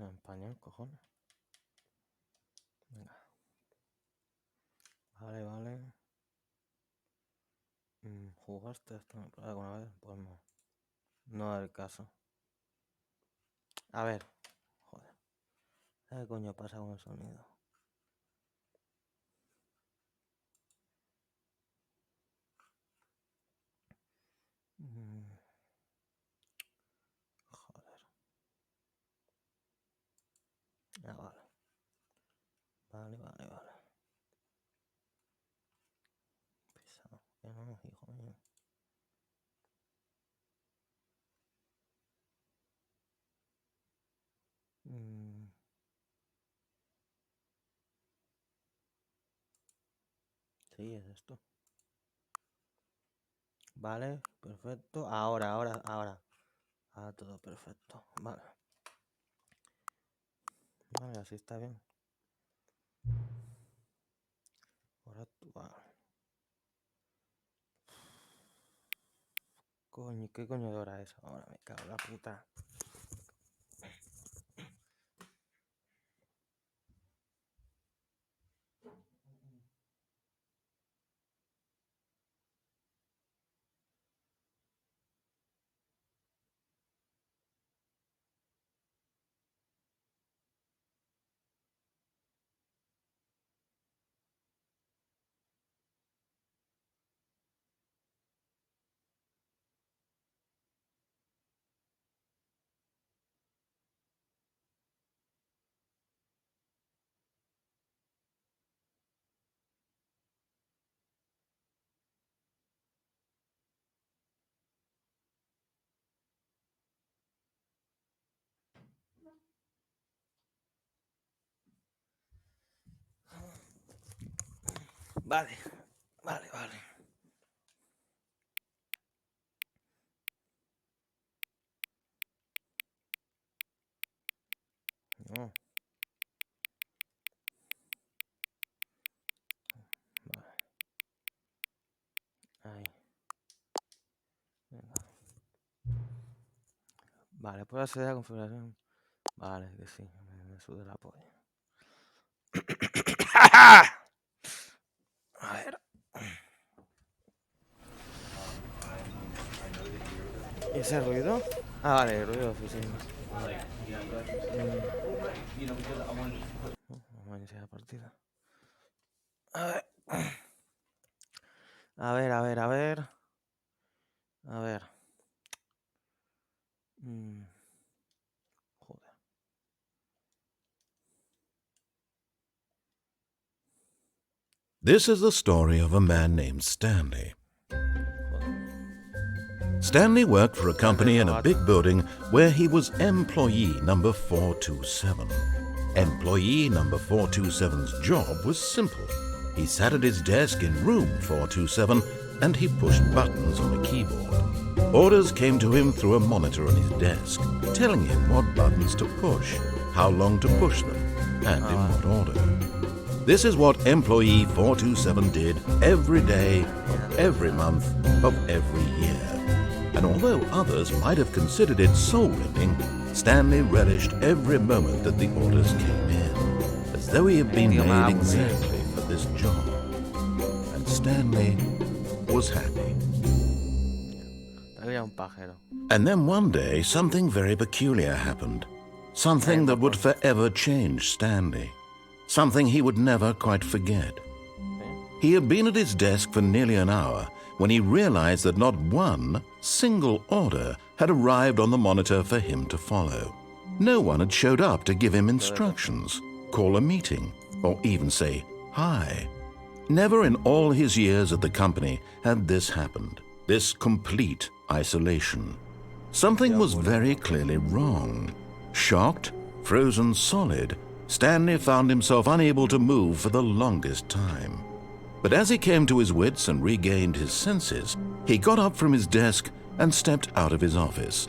En español, cojones. Venga. Vale. ¿Jugaste esto alguna vez? Pues no. No es el caso. A ver. Joder. ¿Qué coño pasa con el sonido? Joder. Ah, vale. Vale. Pisado. Que no, hijo mío. Sí, es esto. Vale, perfecto. Ahora. Ah, todo perfecto. Vale. Vale, así está bien. Ahora tú, vale. Coño, ¿qué coño de hora es? Ahora me cago en la puta. Vale. No. Vale. Ahí. Venga. Vale, puedo acceder a la configuración. Vale, que sí, me suda la polla. A ver. ¿Y ese ruido? Ah, vale, el ruido de oficina. Vamos a iniciar la partida. A ver. Joder. This is the story of a man named Stanley. Stanley worked for a company in a big building where he was employee number 427. Employee number 427's job was simple. He sat at his desk in room 427 and he pushed buttons on a keyboard. Orders came to him through a monitor on his desk, telling him what buttons to push, how long to push them, and in what order. This is what employee 427 did every day of every month of every year. And although others might have considered it soul-rending, Stanley relished every moment that the orders came in, as though he had been made exactly for this job. And Stanley was happy. And then one day, something very peculiar happened. Something that would forever change Stanley. Something he would never quite forget. He had been at his desk for nearly an hour when he realized that not one single order had arrived on the monitor for him to follow. No one had showed up to give him instructions, call a meeting, or even say hi. Never in all his years at the company had this happened, this complete isolation. Something was very clearly wrong. Shocked, frozen solid, Stanley found himself unable to move for the longest time. But as he came to his wits and regained his senses, he got up from his desk and stepped out of his office.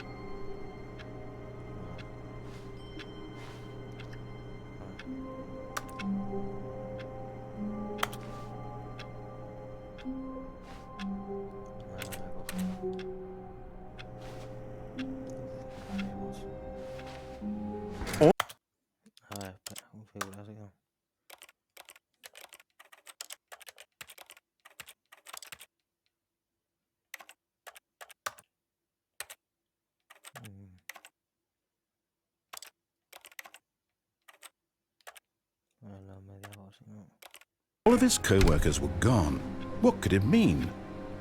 All of his co-workers were gone. What could it mean?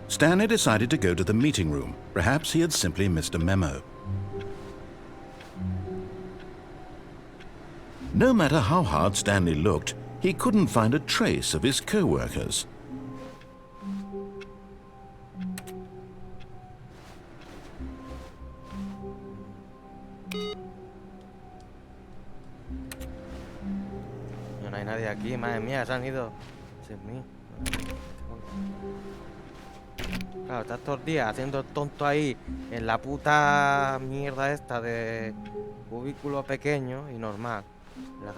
Stanley decided to go to the meeting room. Perhaps he had simply missed a memo. No matter how hard Stanley looked, he couldn't find a trace of his co-workers. No hay nadie aquí, madre mía, se han ido sin mí. Claro, estás todos los días haciendo tonto ahí en la puta mierda esta de cubículo pequeño y normal.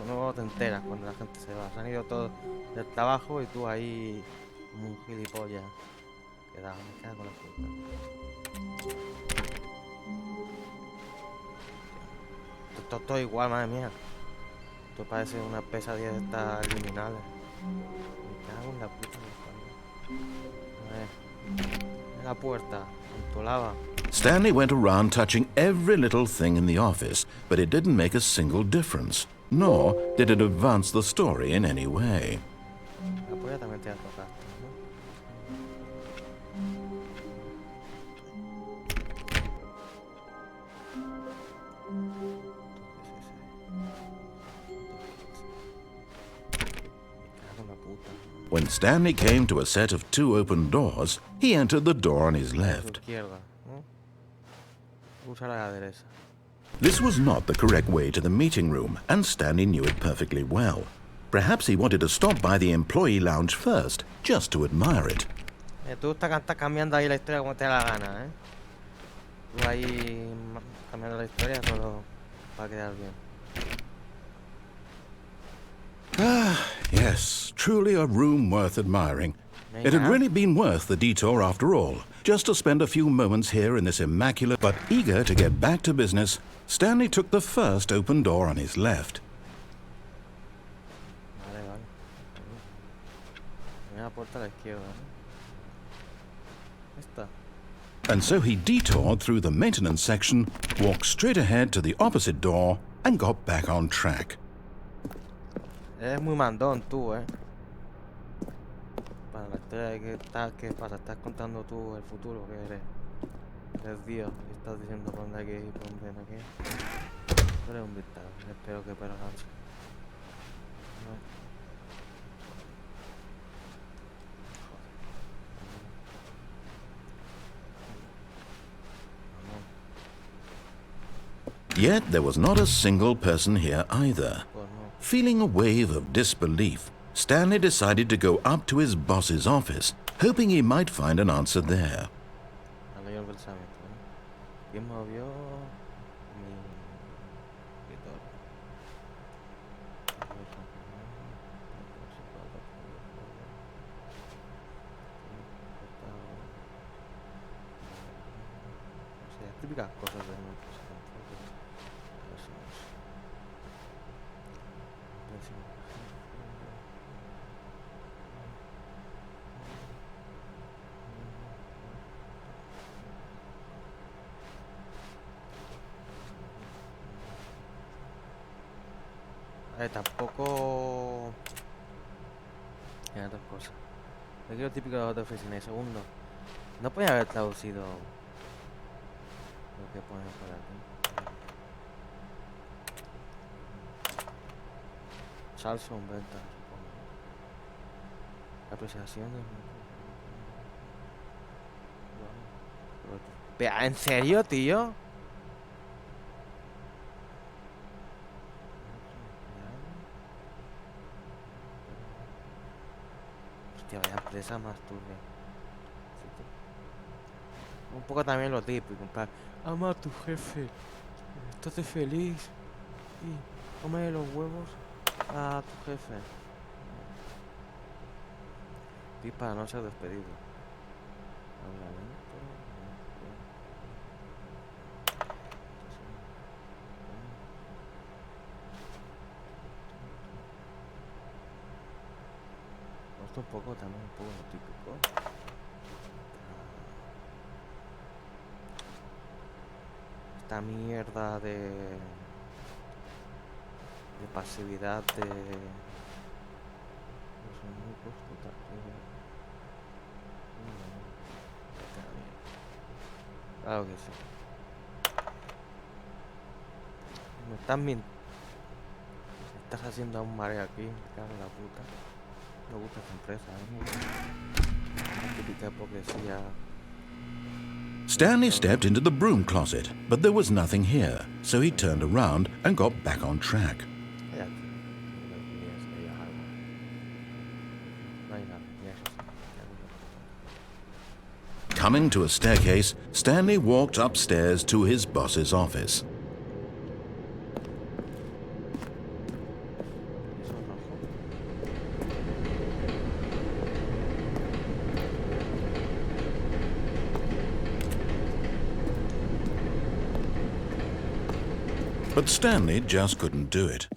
No te enteras cuando la gente se va. Se han ido todos del trabajo y tú ahí como un gilipollas. Quedado, me cago con la puta. Todo igual, madre mía. Esto parece una pesadilla de estas liminales. Me cago en la puta. A ver. En la puerta. En tu lava. Stanley went around touching every little thing in the office, but it didn't make a single difference, nor did it advance the story in any way. La polla también te tocaste, ¿no? When Stanley came to a set of 2 open doors, he entered the door on his left. This was not the correct way to the meeting room, and Stanley knew it perfectly well. Perhaps he wanted to stop by the employee lounge first, just to admire it. Tú estás cambiando ahí la historia como te da la gana, ¿eh? Tú ahí cambiando la historia solo para quedar bien. Ah, yes, truly a room worth admiring. It had really been worth the detour after all, just to spend a few moments here in this immaculate. But eager to get back to business, Stanley took the first open door on his left. La puerta a la izquierda. Esta. And so he detoured through the maintenance section, walked straight ahead to the opposite door, and got back on track. Eres muy mandón tú, ¿eh? Para la historia ¿qué pasa? ¿Estás contando tú el futuro? ¿Qué eres? Eres Dios y estás diciendo por dónde hay que ir, por dónde no hay que ir. Tú eres un dictador, espero que perganse. Yet there was not a single person here either. Feeling a wave of disbelief, Stanley decided to go up to his boss's office, hoping he might find an answer there. Típicas cosas de tampoco hay otras cosas. Yo quiero típico de la oficina. Y segundo, no podía haber traducido lo que ponen por aquí. Salsa en venta, supongo. Apreciación de... ¿En serio, tío? Hostia, vaya empresa más turbia. Un poco también lo típico, en plan, ama a tu jefe, estate feliz y come los huevos a tu jefe. Y para no ser despedido. Esto un poco también, un poco lo típico. Esta mierda de pasividad Claro que sí. Me estás mintiendo. Estás haciendo un mareo aquí. Me cago en la puta. Me gusta esta empresa, La típica hipocresía. Stanley stepped into the broom closet, but there was nothing here, so he turned around and got back on track. Cállate. No pienses que digas algo. No hay nada. Mira eso sí. Cago en la puta. Coming to a staircase, Stanley walked upstairs to his boss's office. Eso es rojo. But Stanley just couldn't do it.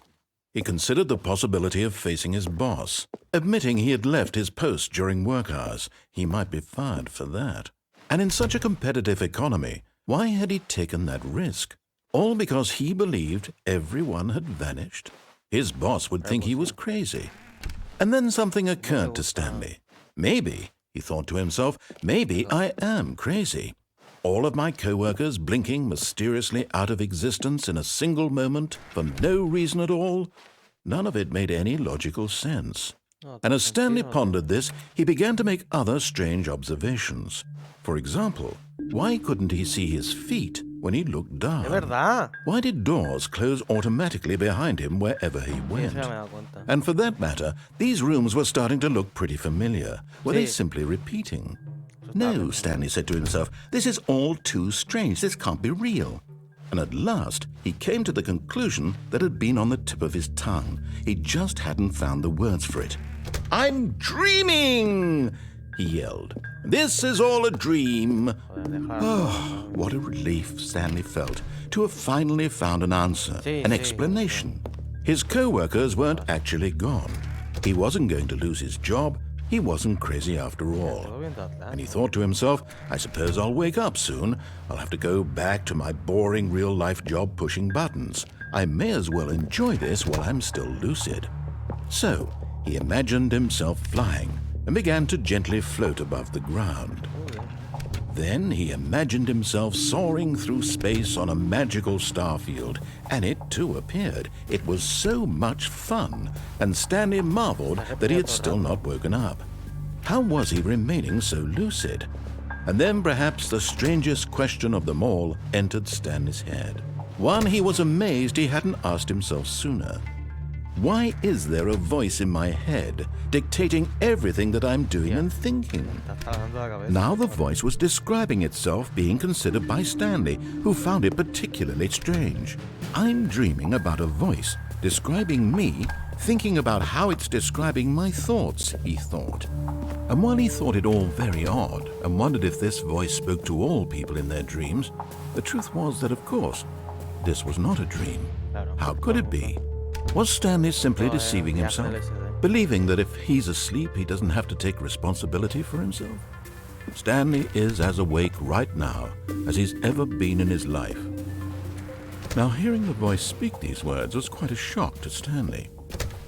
He considered the possibility of facing his boss, admitting he had left his post during work hours. He might be fired for that. And in such a competitive economy, why had he taken that risk? All because he believed everyone had vanished? His boss would think he was crazy. And then something occurred to Stanley. Maybe, he thought to himself, maybe I am crazy. All of my co-workers blinking mysteriously out of existence in a single moment for no reason at all? None of it made any logical sense. And as Stanley pondered this, he began to make other strange observations. For example, why couldn't he see his feet when he looked down? Es verdad. Why did doors close automatically behind him wherever he went? Sí, ya me he dado cuenta. And for that matter, these rooms were starting to look pretty familiar. Were they Sí. simply repeating? No, Stanley said to himself, this is all too strange. This can't be real. And at last, he came to the conclusion that had been on the tip of his tongue. He just hadn't found the words for it. I'm dreaming, he yelled. This is all a dream. Oh, what a relief Stanley felt to have finally found an answer, an explanation. His co-workers weren't actually gone. He wasn't going to lose his job. He wasn't crazy after all. And he thought to himself, I suppose I'll wake up soon. I'll have to go back to my boring real-life job pushing buttons. I may as well enjoy this while I'm still lucid. So he imagined himself flying and began to gently float above the ground. Then he imagined himself soaring through space on a magical starfield, and it too appeared. It was so much fun, and Stanley marveled that he had still not woken up. How was he remaining so lucid? And then perhaps the strangest question of them all entered Stanley's head. One he was amazed he hadn't asked himself sooner. Why is there a voice in my head dictating everything that I'm doing and thinking? Now the voice was describing itself being considered by Stanley, who found it particularly strange. I'm dreaming about a voice describing me, thinking about how it's describing my thoughts, he thought. And while he thought it all very odd and wondered if this voice spoke to all people in their dreams, the truth was that, of course, this was not a dream. How could it be? Was Stanley simply deceiving himself, believing that if he's asleep, he doesn't have to take responsibility for himself? Stanley is as awake right now as he's ever been in his life. Now, hearing the voice speak these words was quite a shock to Stanley.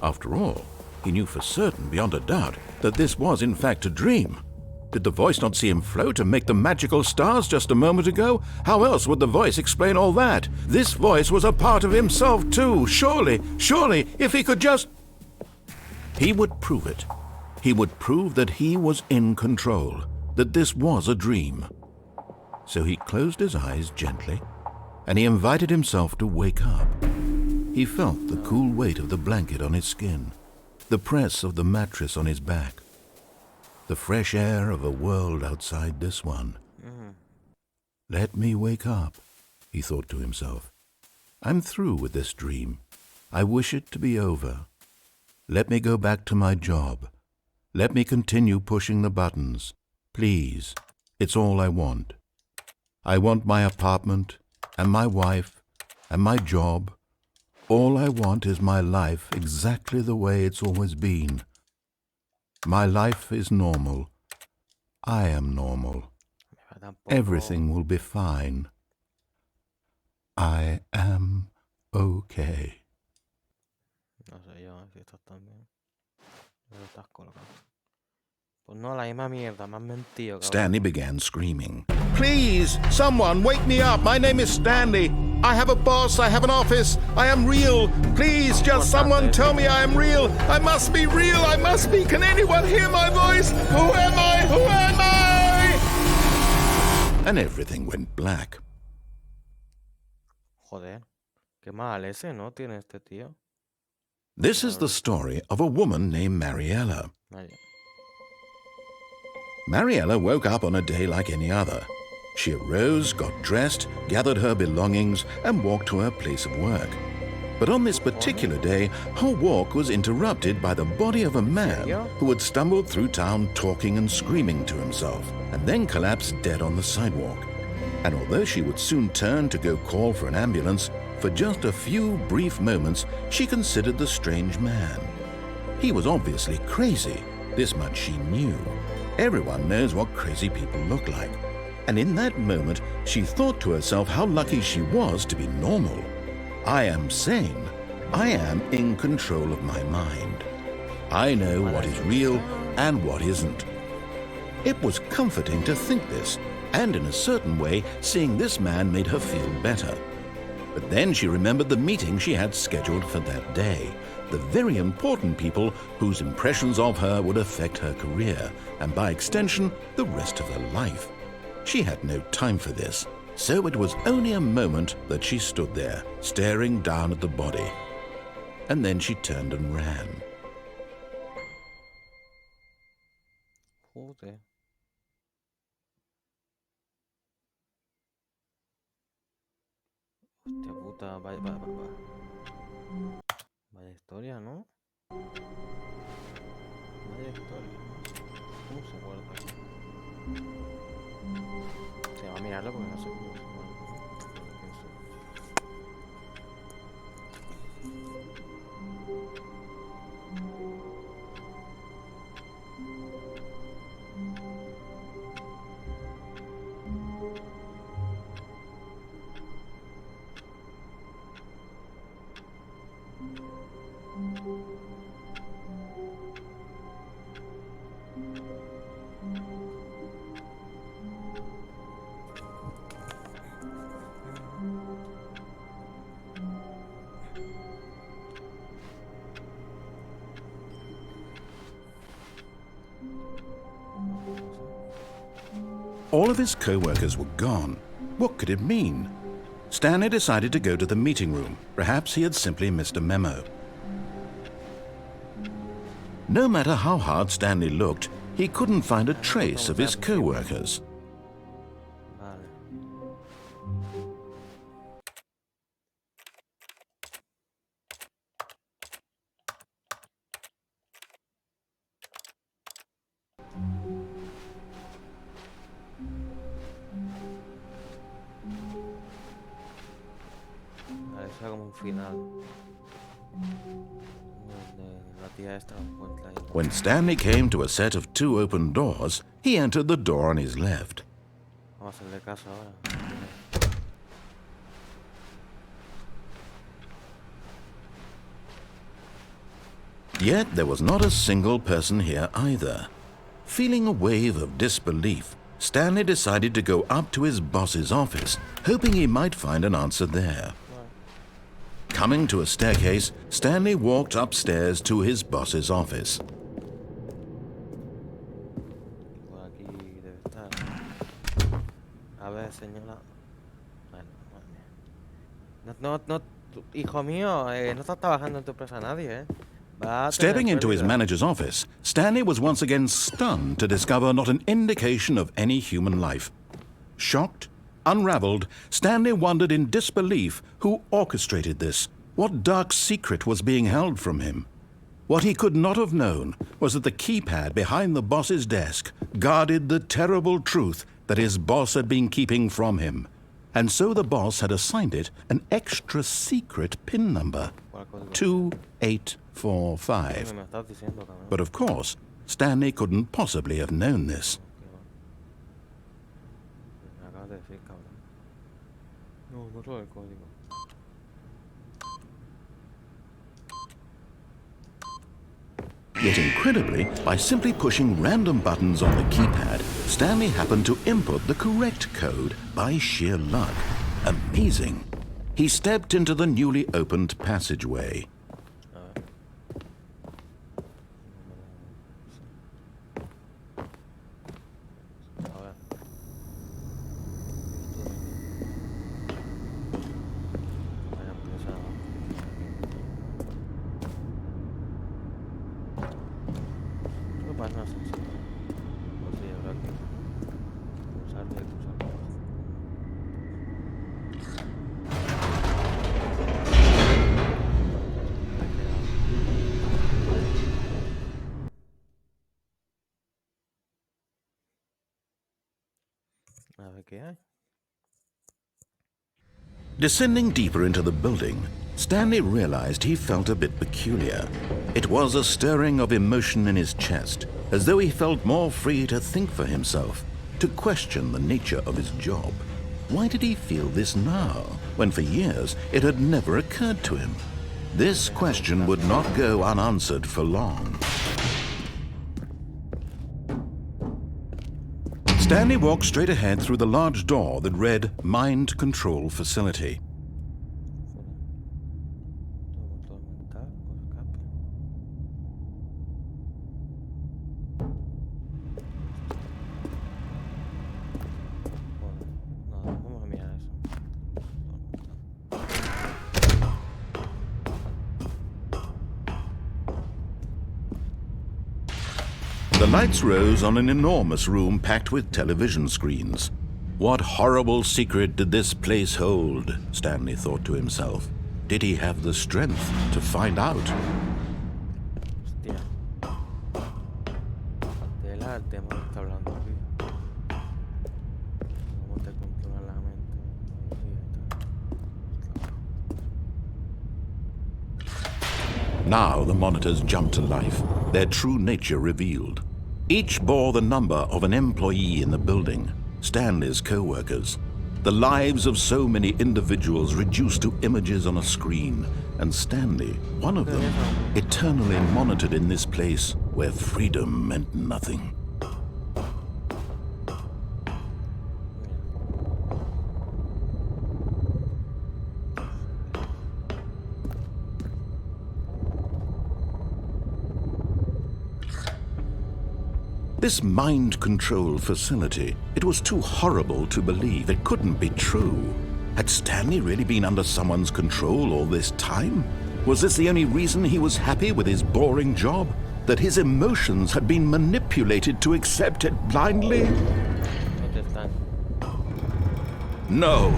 After all, he knew for certain, beyond a doubt, that this was in fact a dream. Did the voice not see him float and make the magical stars just a moment ago? How else would the voice explain all that? This voice was a part of himself too. Surely, if he could just... He would prove it. He would prove that he was in control, that this was a dream. So he closed his eyes gently, and he invited himself to wake up. He felt the cool weight of the blanket on his skin, the press of the mattress on his back, the fresh air of a world outside this one. Let me wake up, he thought to himself. I'm through with this dream. I wish it to be over. Let me go back to my job. Let me continue pushing the buttons. Please, it's all I want. I want my apartment and my wife and my job. All I want is my life exactly the way it's always been. My life is normal. I am normal. Everything will be fine. I am okay. No sé yo si estás tan bien. Pero estás colgado. Pues no, la misma mierda, me has mentido, cabrón. Stanley began screaming. Please, someone, wake me up. My name is Stanley. I have a boss. I have an office. I am real. Please, just someone tell me I am real. I must be real. I must be. Can anyone hear my voice? Who am I? Who am I? And everything went black. Joder, qué mal ese, ¿no? Tiene este tío. This is the story of a woman named Mariella. Vaya. Mariella woke up on a day like any other. She arose, got dressed, gathered her belongings, and walked to her place of work. But on this particular day, her walk was interrupted by the body of a man who had stumbled through town talking and screaming to himself, and then collapsed dead on the sidewalk. And although she would soon turn to go call for an ambulance, for just a few brief moments she considered the strange man. He was obviously crazy, this much she knew. Everyone knows what crazy people look like. And in that moment, she thought to herself how lucky she was to be normal. I am sane. I am in control of my mind. I know what is real and what isn't. It was comforting to think this, and in a certain way, seeing this man made her feel better. But then she remembered the meeting she had scheduled for that day, the very important people whose impressions of her would affect her career, and by extension, the rest of her life. She had no time for this, so it was only a moment that she stood there, staring down at the body. And then she turned and ran. Joder. Hostia puta, vaya historia, ¿no? Vaya historia. ¿Cómo se guarda aquí? Se va a mirarlo porque no sé cómo se guarda. All of his co-workers were gone. What could it mean? Stanley decided to go to the meeting room. Perhaps he had simply missed a memo. No matter how hard Stanley looked, he couldn't find a trace of his co-workers. Vale. Vale, eso era como un final. La tía esta lo encuentra ahí. When Stanley came to a set of 2 open doors, he entered the door on his left. Vamos a hacerle caso ahora. Yet there was not a single person here either. Feeling a wave of disbelief, Stanley decided to go up to his boss's office, hoping he might find an answer there. Coming to a staircase, Stanley walked upstairs to his boss's office. Por aquí debe estar. A ver, señora. Bueno, madre mía. Hijo mío, no estás trabajando en tu empresa nadie, ¿eh? Va a tener Stepping into his pérdida. manager's office, Stanley was once again stunned to discover not an indication of any human life. Shocked, unraveled, Stanley wondered in disbelief who orchestrated this, what dark secret was being held from him. What he could not have known was that the keypad behind the boss's desk guarded the terrible truth that his boss had been keeping from him. And so the boss had assigned it an extra secret PIN number, 2845. Me estás diciendo, cabrón. But of course, Stanley couldn't possibly have known this. Me acabas de decir, cabrón. No, no solo el código. Yet incredibly, by simply pushing random buttons on the keypad, Stanley happened to input the correct code by sheer luck. Amazing. He stepped into the newly opened passageway. A ver qué hay. Descending deeper into the building, Stanley realized he felt a bit peculiar. It was a stirring of emotion in his chest, as though he felt more free to think for himself, to question the nature of his job. Why did he feel this now, when for years it had never occurred to him? This question would not go unanswered for long. Stanley walked straight ahead through the large door that read Mind Control Facility. The lights rose on an enormous room packed with television screens. What horrible secret did this place hold? Stanley thought to himself. Did he have the strength to find out? Hostia. Tela el tema que está hablando aquí. Cómo te controla la mente. Now the monitors jumped to life, their true nature revealed. Each bore the number of an employee in the building, Stanley's co-workers. The lives of so many individuals reduced to images on a screen, and Stanley, one of them, eternally monitored in this place where freedom meant nothing. This mind control facility, it was too horrible to believe. It couldn't be true. Had Stanley really been under someone's control all this time? Was this the only reason he was happy with his boring job? That his emotions had been manipulated to accept it blindly? No,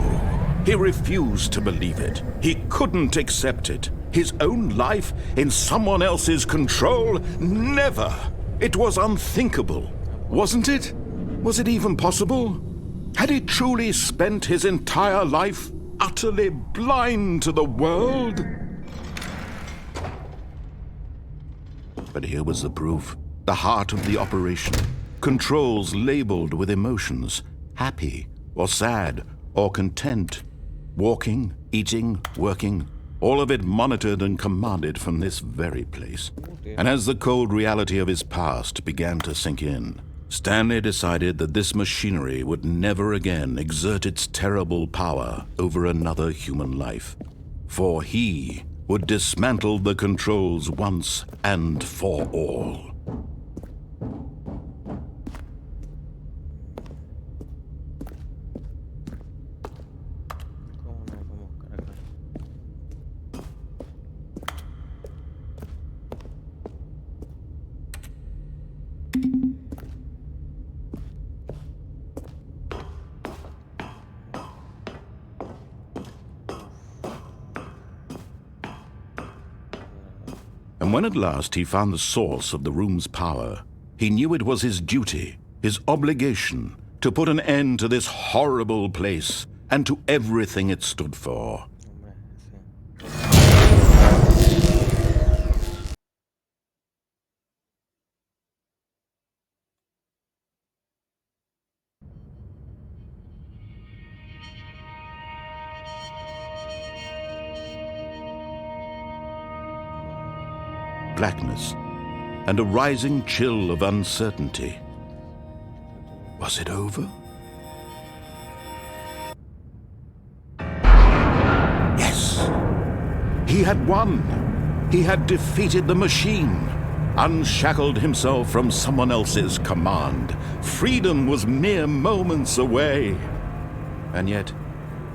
he refused to believe it. He couldn't accept it. His own life in someone else's control? Never! It was unthinkable, wasn't it? Was it even possible? Had he truly spent his entire life utterly blind to the world? But here was the proof, the heart of the operation. Controls labeled with emotions, happy or sad or content. Walking, eating, working, all of it monitored and commanded from this very place. And as the cold reality of his past began to sink in, Stanley decided that this machinery would never again exert its terrible power over another human life. For he would dismantle the controls once and for all. And when at last he found the source of the room's power, he knew it was his duty, his obligation, to put an end to this horrible place and to everything it stood for. Blackness, and a rising chill of uncertainty. Was it over? Yes! He had won! He had defeated the machine, unshackled himself from someone else's command. Freedom was mere moments away. And yet,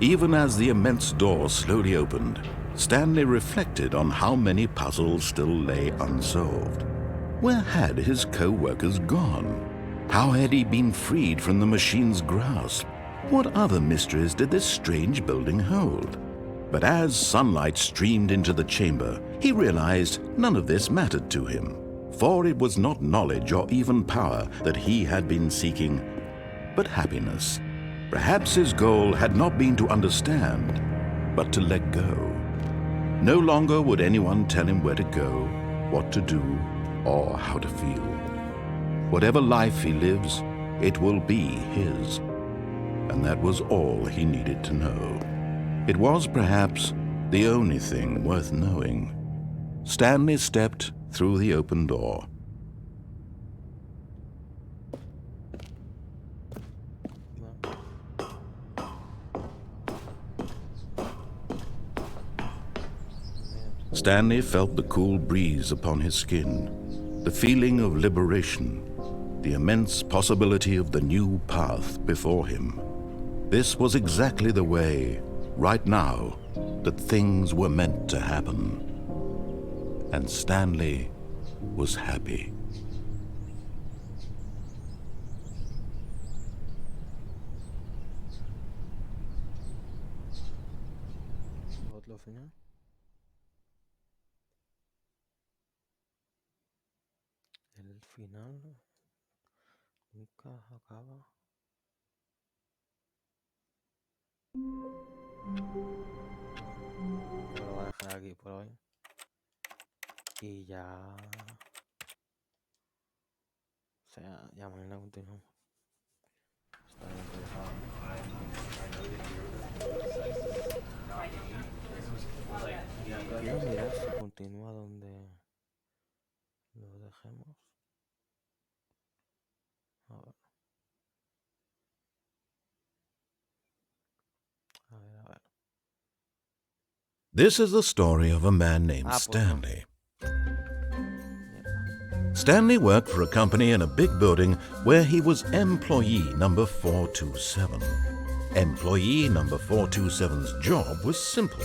even as the immense door slowly opened, Stanley reflected on how many puzzles still lay unsolved. Where had his co-workers gone? How had he been freed from the machine's grasp? What other mysteries did this strange building hold? But as sunlight streamed into the chamber, he realized none of this mattered to him, for it was not knowledge or even power that he had been seeking, but happiness. Perhaps his goal had not been to understand, but to let go. No longer would anyone tell him where to go, what to do, or how to feel. Whatever life he lives, it will be his. And that was all he needed to know. It was perhaps the only thing worth knowing. Stanley stepped through the open door. Stanley felt the cool breeze upon his skin, the feeling of liberation, the immense possibility of the new path before him. This was exactly the way, right now, that things were meant to happen. And Stanley was happy. Otro final. El final nunca acaba. Lo voy a dejar aquí por hoy. Y ya... O sea, ya mañana continuamos. Está bien interesante. Quiero mirar si continúa donde lo dejemos. A ver. A ver. This is the story of a man named Stanley. Stanley worked for a company in a big building where he was employee number 427. Employee number 427's job was simple.